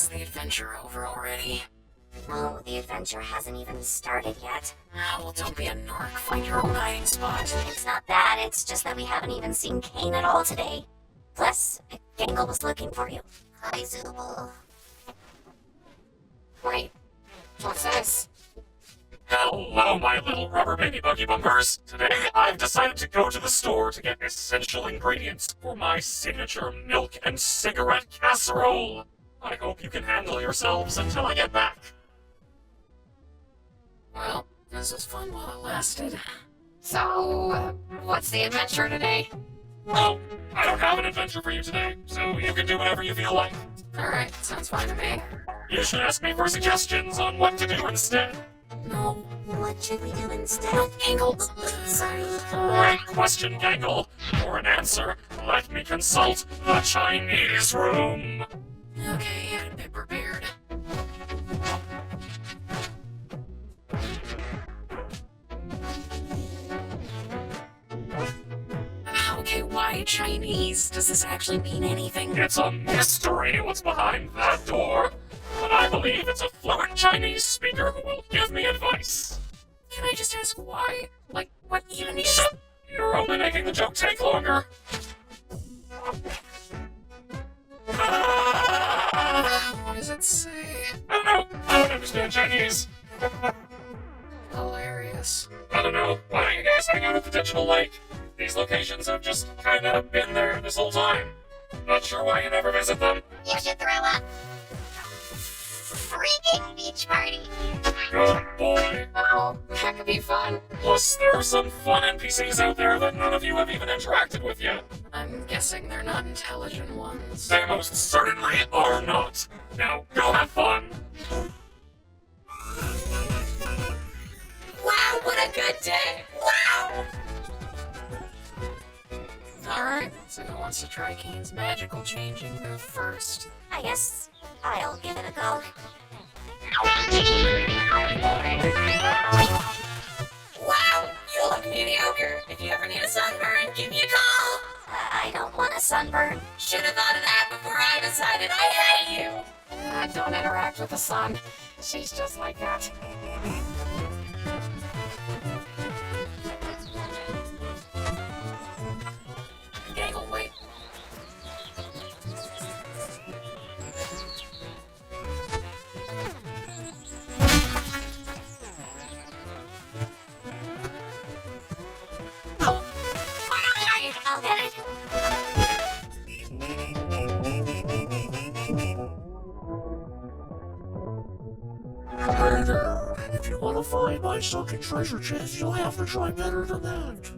the adventure over already? Well, the adventure hasn't even started yet. Well, don't be a narc. Find your own hiding spot. It's not that, it's just that we haven't even seen Kane at all today. Plus, Gangle was looking for you. Hi, Zooble. Wait, what's this? Hello, my little rubber baby buggy bumpers. Today, I've decided to go to the store to get essential ingredients for my signature milk and cigarette casserole. I hope you can handle yourselves until I get back. Well, this was fun while it lasted. So, what's the adventure today? Well, I don't have an adventure for you today, so you can do whatever you feel like. Alright, sounds fine to me. You should ask me for suggestions on what to do instead. No. What should we do instead? No, Gangle. Sorry. Great question, Gangle. For an answer, let me consult the Chinese room. Okay, I've been prepared. Okay, why Chinese? Does this actually mean anything? It's a mystery what's behind that door, but I believe it's a fluent Chinese speaker who will give me advice. Can I just ask why? Like, what even is... You're only making the joke take longer. What does it say? I don't know. I don't understand Chinese. Hilarious. I don't know. Why don't you guys hang out at the digital lake? These locations have just kinda been there this whole time. Not sure why you never visit them. You should throw a freaking beach party. Good boy. Oh, that could be fun. Plus, there are some fun NPCs out there that none of you have even interacted with yet. I'm guessing they're not intelligent ones. They most certainly are not. Now, go have fun. Wow, what a good day! Wow! Alright, so who wants to try Kane's magical changing move first? I guess I'll give it a go. Wow, you look mediocre. If you ever need a sunburn, give me a call. I don't want a sunburn. Should have thought of that before I decided I hate you. Don't interact with the sun. She's just like that. Gangle, wait. I'll get it. Hey there, if you want to find my sunken treasure chest, you'll have to try better than that.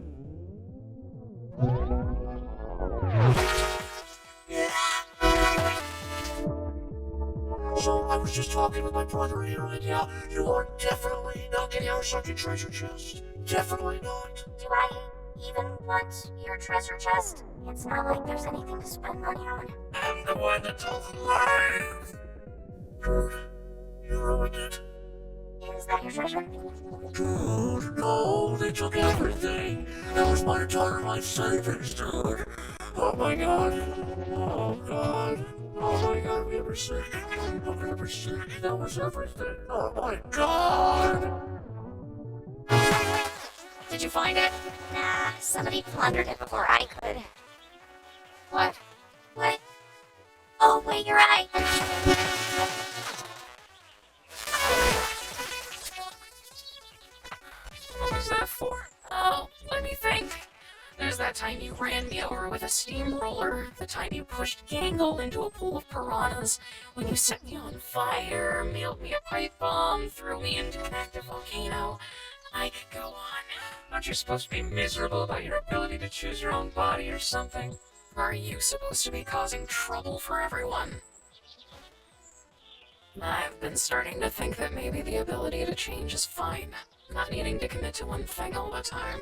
So, I was just talking with my brother here, and yeah, you are definitely not getting our sunken treasure chest. Definitely not. Do I even want your treasure chest? It's not like there's anything to spend money on. I'm the one that told them lies. Dude, you ruined it. Is that your treasure? Dude, no, they took everything. That was my entire life savings, dude. Oh my god. Oh god. Oh my god, we were sick. We were sick. That was everything. Oh my god. Did you find it? Nah, somebody plundered it before I could. What? What? Oh, wait, you're right. What was that for? Oh, let me think. There's that time you ran me over with a steamroller, the time you pushed Gangle into a pool of piranhas, when you set me on fire, mailed me a pipe bomb, threw me into an active volcano. I could go on. Aren't you supposed to be miserable about your ability to choose your own body or something? Or are you supposed to be causing trouble for everyone? I've been starting to think that maybe the ability to change is fine, not needing to commit to one thing all the time.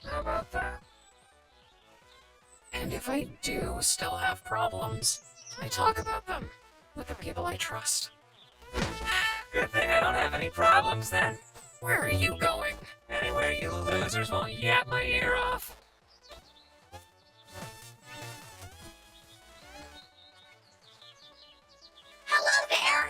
How about that? And if I do still have problems, I talk about them with the people I trust. Good thing I don't have any problems then. Where are you going? Anywhere you losers won't yap my ear off. Hello there.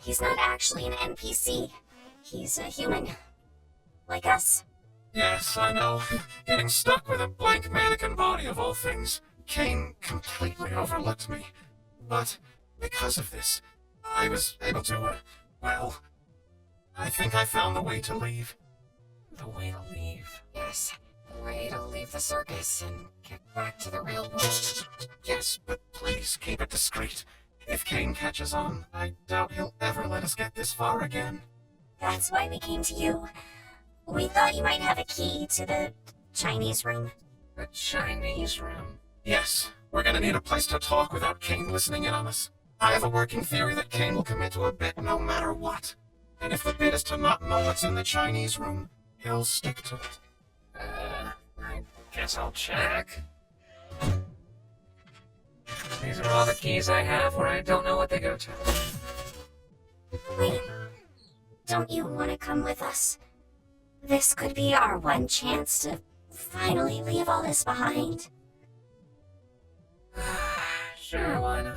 He's not actually an NPC. He's a human. Like us. Yes, I know. Getting stuck with a blank mannequin body of all things. Kane completely overlooked me. But because of this, I was able to, well, I think I found the way to leave. The way to leave. Yes, the way to leave the circus and get back to the real world. Yes, but please keep it discreet. If Kane catches on, I doubt he'll ever let us get this far again. That's why we came to you. We thought you might have a key to the Chinese room. The Chinese room. Yes, we're gonna need a place to talk without Kane listening in on us. I have a working theory that Kane will commit to a bit no matter what. And if the bit is to not know what's in the Chinese room, he'll stick to it. I guess I'll check. These are all the keys I have where I don't know what they go to. Wait, don't you want to come with us? This could be our one chance to finally leave all this behind. Sure, why not?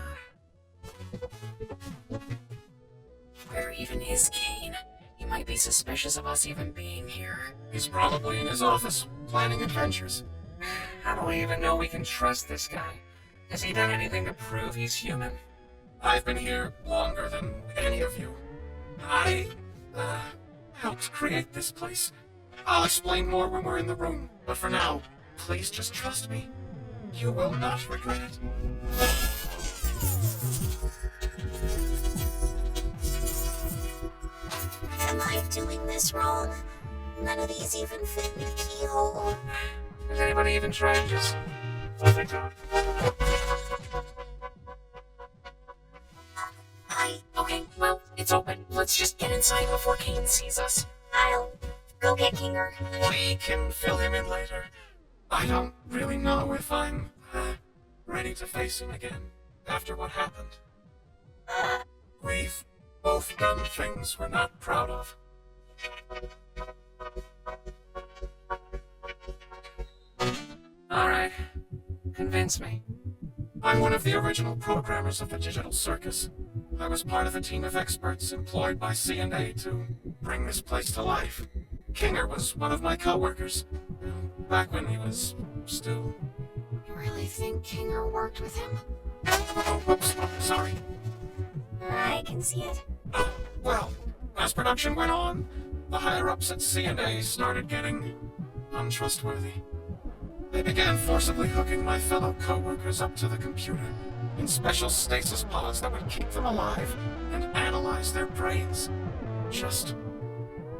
Where even is Kane? He might be suspicious of us even being here. He's probably in his office, planning adventures. How do we even know we can trust this guy? Has he done anything to prove he's human? I've been here longer than any of you. I, helped create this place. I'll explain more when we're in the room, but for now, please just trust me. You will not regret it. Am I doing this wrong? None of these even fit in the keyhole. Has anybody even tried just... Oh my god. Okay, well, it's open. Let's just get inside before Kane sees us. I'll go get Kinger. We can fill him in later. I don't really know if I'm, ready to face him again after what happened. We've both done things we're not proud of. Alright. Convince me. I'm one of the original programmers of the Digital Circus. I was part of a team of experts employed by C&A to bring this place to life. Kinger was one of my co-workers, back when he was still... You really think Kinger worked with him? Oh, whoops, sorry. I can see it. Well, as production went on, the higher-ups at C&A started getting untrustworthy. They began forcibly hooking my fellow co-workers up to the computer in special stasis pods that would keep them alive and analyze their brains. Just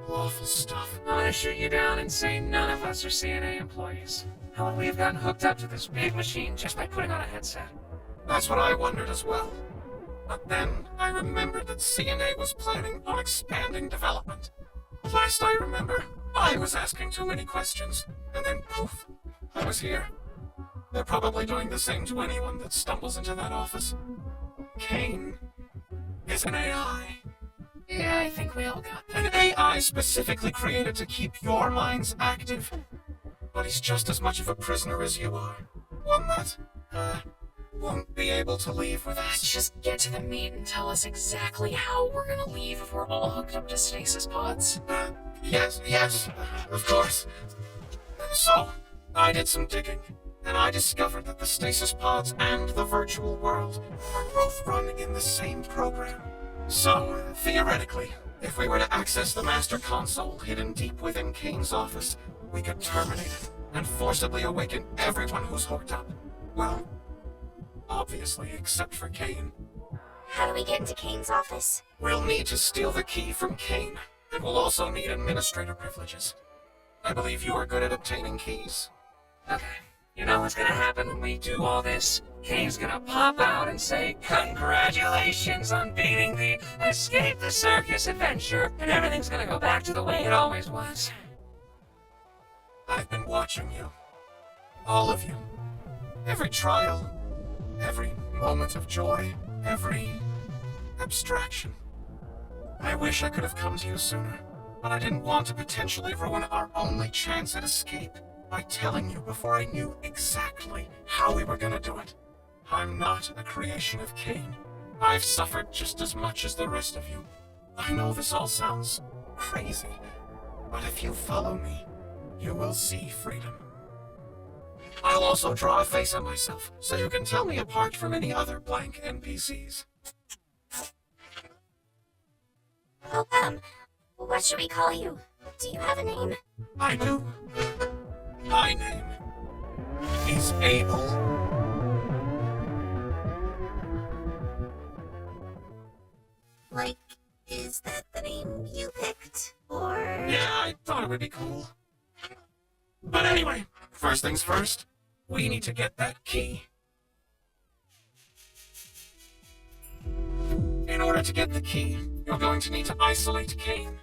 awful stuff. I'm gonna shoot you down and say none of us are CNA employees. How would we have gotten hooked up to this big machine just by putting on a headset? That's what I wondered as well. But then I remembered that CNA was planning on expanding development. Last I remember, I was asking too many questions, and then poof, I was here. They're probably doing the same to anyone that stumbles into that office. Kane is an AI. Yeah, I think we all got that. An AI specifically created to keep your minds active. But he's just as much of a prisoner as you are. One that, won't be able to leave with us. Just get to the meat and tell us exactly how we're gonna leave if we're all hooked up to stasis pods. Yes, of course. So, I did some digging, and I discovered that the stasis pods and the virtual world are both run in the same program. So, theoretically, if we were to access the master console hidden deep within Kane's office, we could terminate it and forcibly awaken everyone who's hooked up. Well, obviously, except for Kane. How do we get into Kane's office? We'll need to steal the key from Kane, and we'll also need administrator privileges. I believe you are good at obtaining keys. Okay, you know what's gonna happen when we do all this? Kane's gonna pop out and say, "Congratulations on beating the Escape the Circus adventure," and everything's gonna go back to the way it always was. I've been watching you. All of you. Every trial. Every moment of joy. Every abstraction. I wish I could have come to you sooner, but I didn't want to potentially ruin our only chance at escape by telling you before I knew exactly how we were gonna do it. I'm not a creation of Kane. I've suffered just as much as the rest of you, I know this all sounds crazy, but if you follow me, you will see freedom. I'll also draw a face on myself, so you can tell me apart from any other blank NPCs. Oh, what should we call you? Do you have a name? I do. My name is Abel. Like, is that the name you picked? Or... Yeah, I thought it would be cool. But anyway, first things first, we need to get that key. In order to get the key, you're going to need to isolate Kane.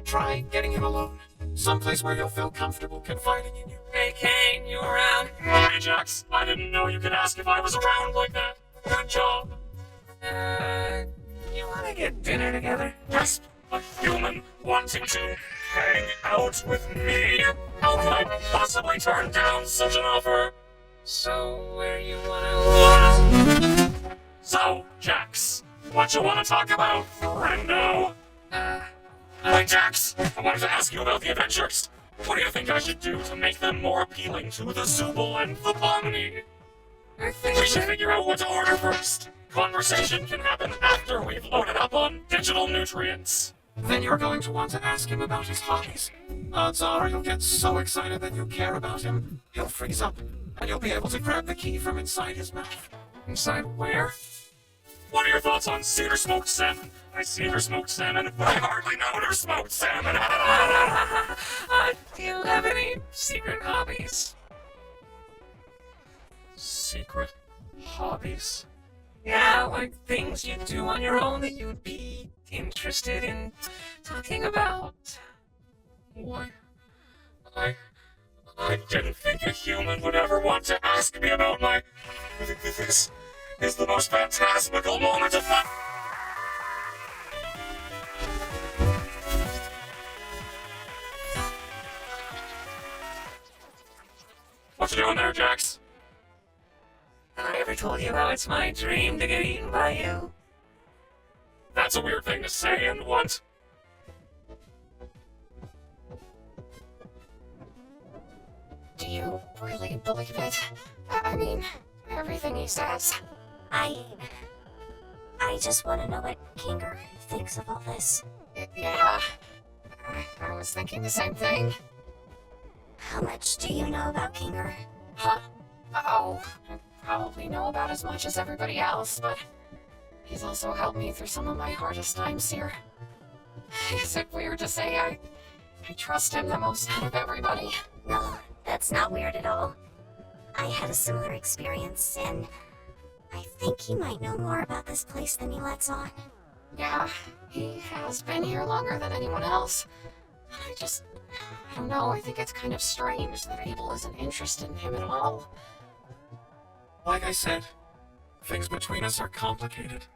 Try getting him alone. Someplace where you'll feel comfortable confiding in you. Hey, Kane, you around? Hey, Jax, I didn't know you could ask if I was around like that. Good job. You wanna get dinner together? Yes, a human wanting to hang out with me? How could I possibly turn down such an offer? So, where you wanna... So, Jax, what you want to talk about, friendo? Hey, Jax, I wanted to ask you about the adventures. What do you think I should do to make them more appealing to the Zooble and the Pomni? I think We should figure out what to order first. Conversation can happen after we've loaded up on digital nutrients. Then you're going to want to ask him about his hobbies. Odds are you'll get so excited that you care about him, he'll freeze up, and you'll be able to grab the key from inside his mouth. Inside where? What are your thoughts on cedar smoked salmon? I cedar smoked salmon, but I hardly know there's smoked salmon. do you have any secret hobbies? Secret hobbies? Yeah, like things you do on your own that you'd be interested in talking about. What? I didn't think a human would ever want to ask me about my... This is the most phantasmical moment of my... What you doing there, Jax? I ever told you how it's my dream to get eaten by you? That's a weird thing to say, and what? Do you really believe it? I mean, everything he says. I just want to know what Kinger thinks of all this. Yeah, I was thinking the same thing. How much do you know about Kinger? Huh? Oh, I probably know about as much as everybody else, but he's also helped me through some of my hardest times here. Is it weird to say I trust him the most out of everybody? No, that's not weird at all. I had a similar experience, and I think he might know more about this place than he lets on. Yeah, he has been here longer than anyone else. I don't know, I think it's kind of strange that Abel isn't interested in him at all. Like I said, things between us are complicated.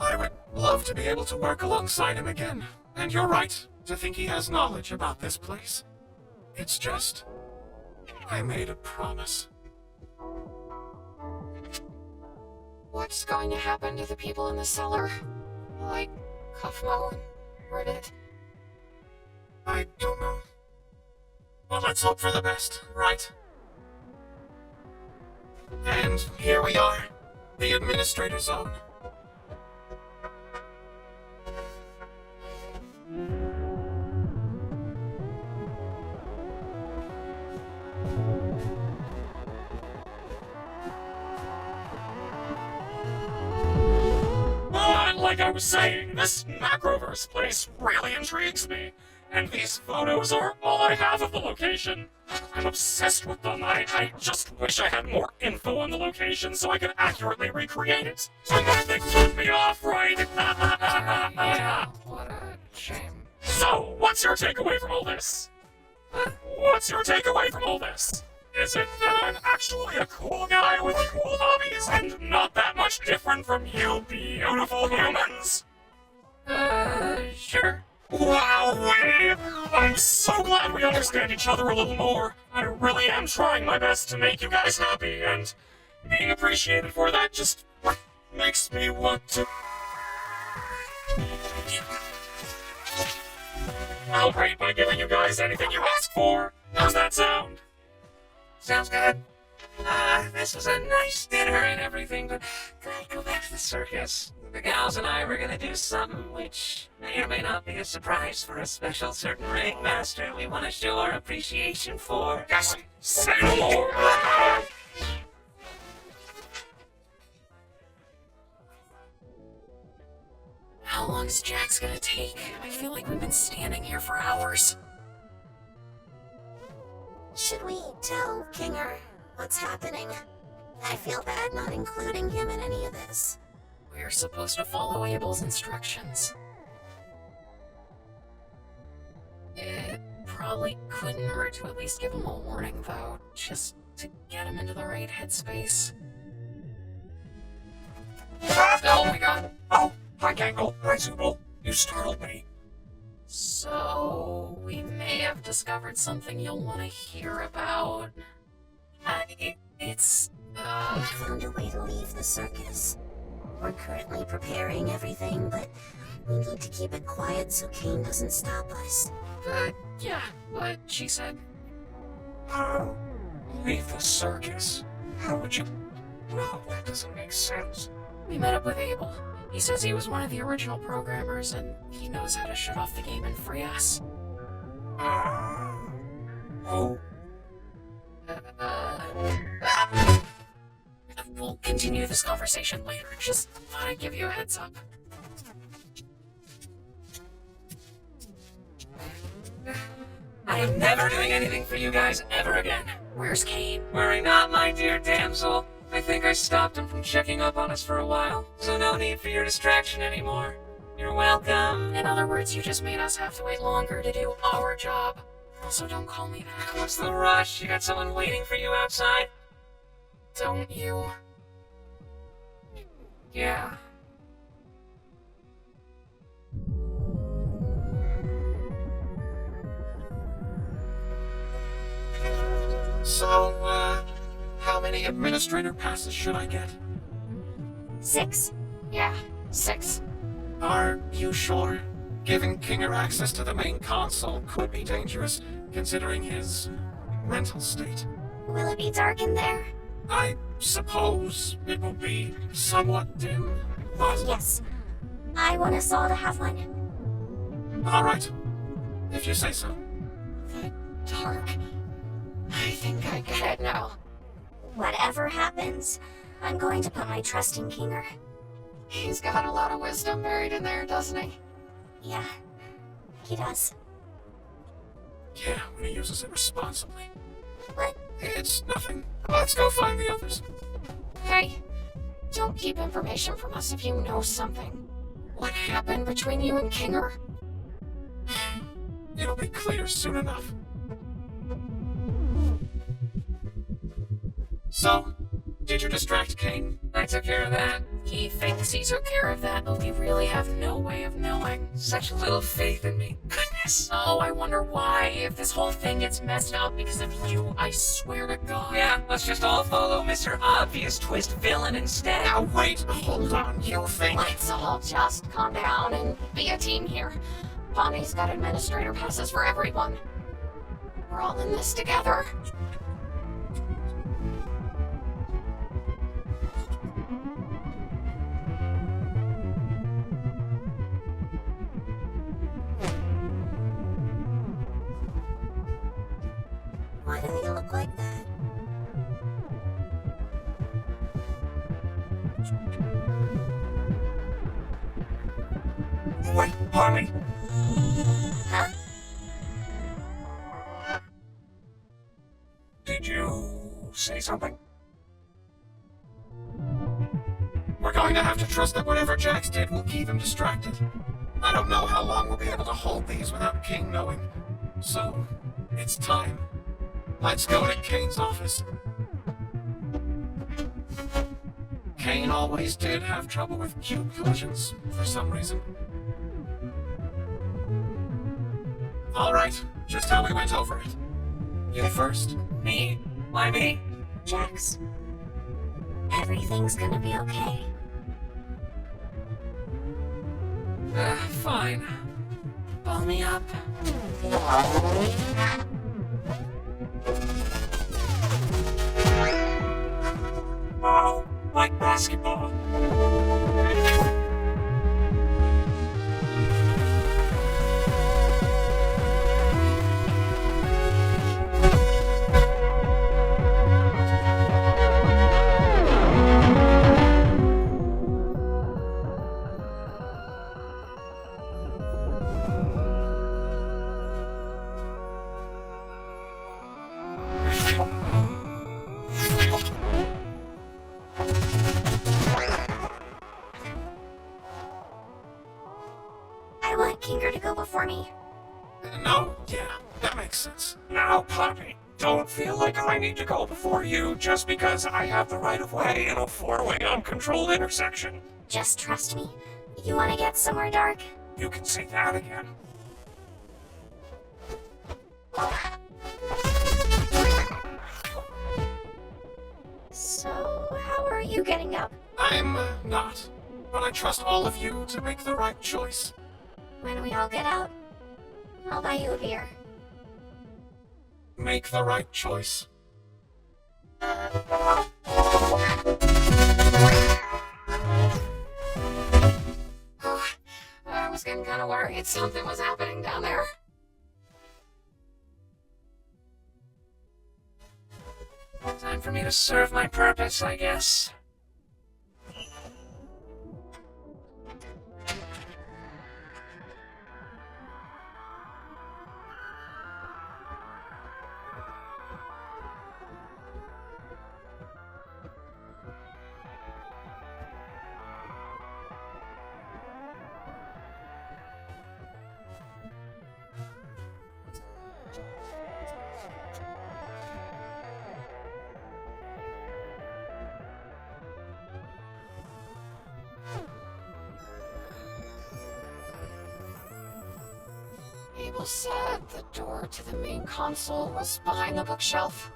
I would love to be able to work alongside him again, and you're right to think he has knowledge about this place. It's just, I made a promise. What's going to happen to the people in the cellar? Like Kufmo and Ribbit? I don't know. But let's hope for the best, right? And here we are, the Administrator Zone. Like I was saying, this Macroverse place really intrigues me. And these photos are all I have of the location. I'm obsessed with them. I just wish I had more info on the location so I could accurately recreate it. So nothing turned me off, right? Yeah, what a shame. So, what's your takeaway from all this? What's your takeaway from all this? Is it that I'm actually a cool guy with cool hobbies and not that much different from you beautiful humans? Sure. Wow, I'm so glad we understand each other a little more. I really am trying my best to make you guys happy, and being appreciated for that just makes me want to... I'll rate by giving you guys anything you ask for. How's that sound? Sounds good. This was a nice dinner and everything, but can I go back to the circus? The gals and I were gonna do something which may or may not be a surprise for a special certain ringmaster we want to show our appreciation for. Yes, say no more. How long is Jax gonna take? I feel like we've been standing here for hours. Should we tell Kinger what's happening? I feel bad not including him in any of this. We're supposed to follow Abel's instructions. It probably couldn't hurt to at least give him a warning, though, just to get him into the right headspace. Oh my god. Oh, hi Gangle. Hi Zooble. You startled me. So, we may have discovered something you'll want to hear about. It's We found a way to leave the circus. We're currently preparing everything, but we need to keep it quiet so Kane doesn't stop us. yeah, what she said. How? Leave the circus? How would you? No, that doesn't make sense. We met up with Abel. He says he was one of the original programmers, and he knows how to shut off the game and free us. Oh, We'll continue this conversation later. Just thought I'd give you a heads up. I am never doing anything for you guys ever again. Where's Kane? Worry not, my dear damsel. I think I stopped him from checking up on us for a while, so no need for your distraction anymore. You're welcome. In other words, you just made us have to wait longer to do our job. Also, don't call me that. What's the rush? You got someone waiting for you outside? Don't you? Yeah. so, how many administrator passes should I get? 6. Yeah, 6. Are you sure? Giving Kinger access to the main console could be dangerous, considering his mental state. Will it be dark in there? I suppose it will be somewhat dim, but Yes. I want us all to have one. alright, if you say so. Dark. I think I get it now. Whatever happens, I'm going to put my trust in Kinger. He's got a lot of wisdom buried in there, doesn't he? Yeah, he does. Yeah, when he uses it responsibly. But It's nothing. Let's go find the others. Hey, don't keep information from us if you know something. What happened between you and Kinger? It'll be clear soon enough. So, did you distract Kane? I took care of that. He thinks he took care of that, but we really have no way of knowing. Such little faith in me. Goodness. Oh, I wonder why. If this whole thing gets messed up because of you, I swear to God. Yeah, let's just all follow Mr. Obvious Twist Villain instead. Now wait, hold on, you think? Let's all just calm down and be a team here. Bonnie's got administrator passes for everyone. We're all in this together. why do they look like that? Wait, Harley. Huh? Did you say something? We're going to have to trust that whatever Jax did will keep him distracted. I don't know how long we'll be able to hold these without King knowing. So, it's time. Let's go to Kane's office. Kane always did have trouble with cube collisions, for some reason. Alright, just how we went over it. You first. Me? Why me? Jax, everything's gonna be okay. Fine. Ball me up. Oh, like basketball. I want Kinger to go before me. No, yeah, that makes sense. Now, Poppy, don't feel like I need to go before you just because I have the right of way in a four-way uncontrolled intersection. Just trust me. You want to get somewhere dark? You can say that again. So, how are you getting up? I'm not, but I trust all of you to make the right choice. When we all get out, I'll buy you a beer. Make the right choice. I was getting kind of worried something was happening down there. Time for me to serve my purpose, I guess. Abel said the door to the main console was behind the bookshelf.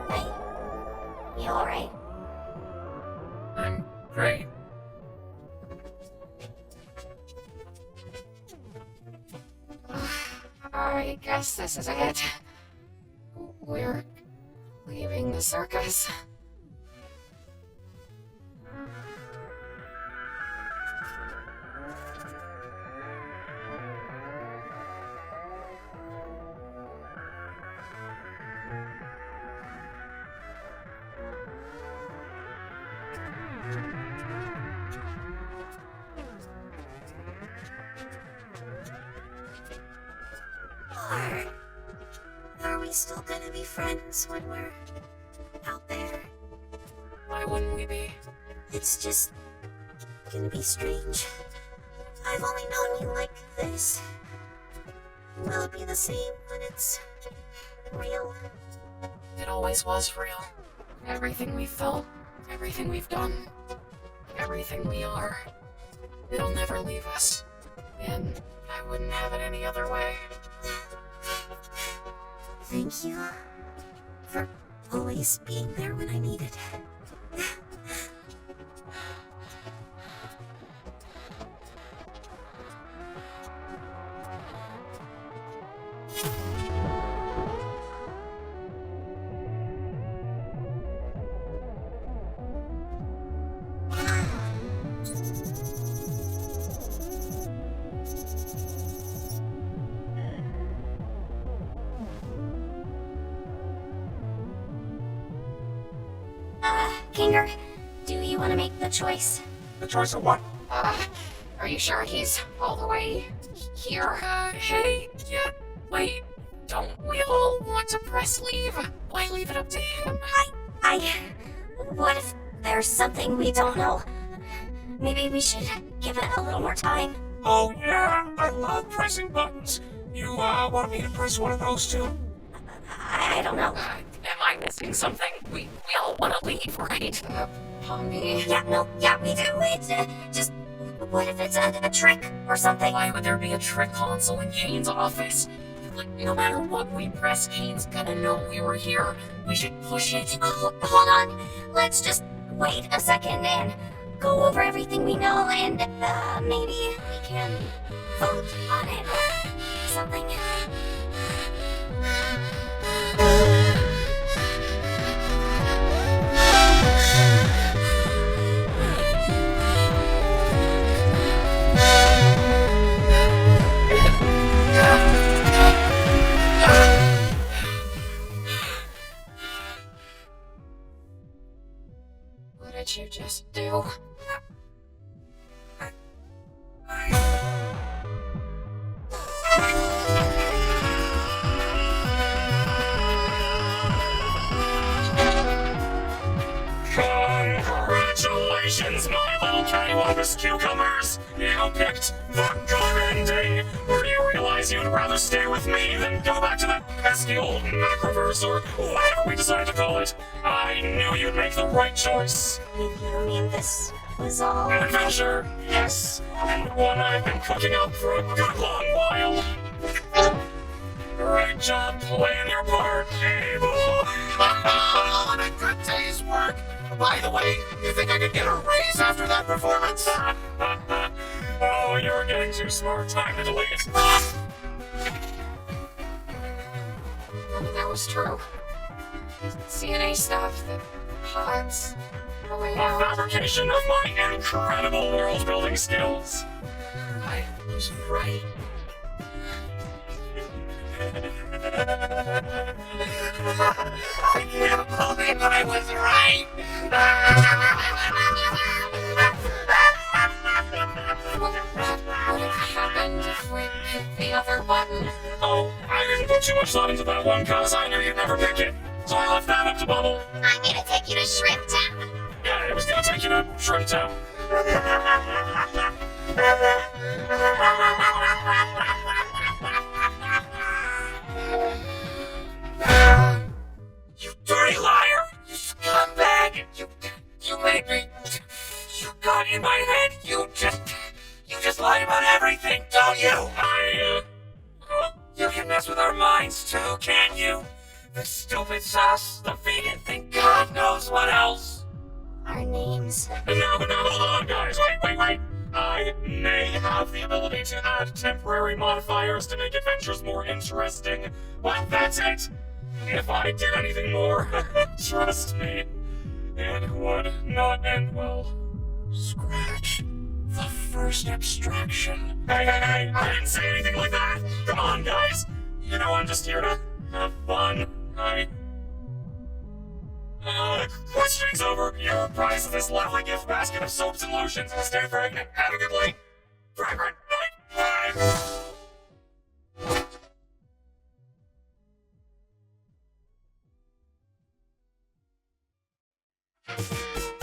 Hey, you alright? I'm great. I guess this is it. We're leaving the circus. Are we still gonna be friends when we're out there? Why wouldn't we be? It's just gonna be strange. I've only known you like this. Will it be the same when it's real? It always was real. Everything we felt, everything we've done, everything we are. It'll never leave us. And I wouldn't have it any other way. Thank you for always being there when I need it. Kinger, do you want to make the choice? The choice of what? Are you sure he's all the way here? Hey, yeah, wait. Don't we all want to press leave? Why leave it up to him? What if there's something we don't know? Maybe we should give it a little more time. Oh yeah, I love pressing buttons. You want me to press one of those too? I don't know. Am I missing something? We all want to leave, right? Pomni. Yeah, we do. Just What if it's a trick or something? Why would there be a trick console in Kane's office? Like, no matter what we press, Kane's gonna know we were here. We should push it. Hold on. Let's just wait a second and go over everything we know, and maybe we can vote on it or something. What did you just do? Congratulations, my little cattywampus cucumbers! You picked the good ending, where you realize you'd rather stay with me than go back to that pesky old macroverse or whatever we decide to call it. I knew you'd make the right choice. You mean this was all? An adventure, yes, and one I've been cooking up for a good long while. Great job playing your part, Abel. On a good day's work. By the way, you think I could get a raise after that performance? Oh, you're getting too smart. Time to delete it. That was true. CNA stuff, the pods, the way A out. fabrication of my incredible world-building skills. I was right. I can't believe I was right. What would have happened if we hit the other button? Oh, I didn't put too much thought into that one, cause I knew you'd never pick it. So I left that up to Bubble. I'm gonna take you to Shrimp Town. Yeah, it was gonna take you to Shrimp Town. You dirty liar! You scumbag! You made me. You got in my head. You just lie about everything, don't you? You can mess with our minds too, can't you? The stupid sauce, the vegan thing, God knows what else. Our names. No, hold on, guys. Wait. I may have the ability to add temporary modifiers to make adventures more interesting, but that's it. If I did anything more, trust me, it would not end well. Scratch. The first abstraction. Hey, I didn't say anything like that. Come on, guys. You know I'm just here to have fun. Questioning's over. Your prize is this lovely gift basket of soaps and lotions. Stay pregnant. Have a good night. Fragrant night. Bye.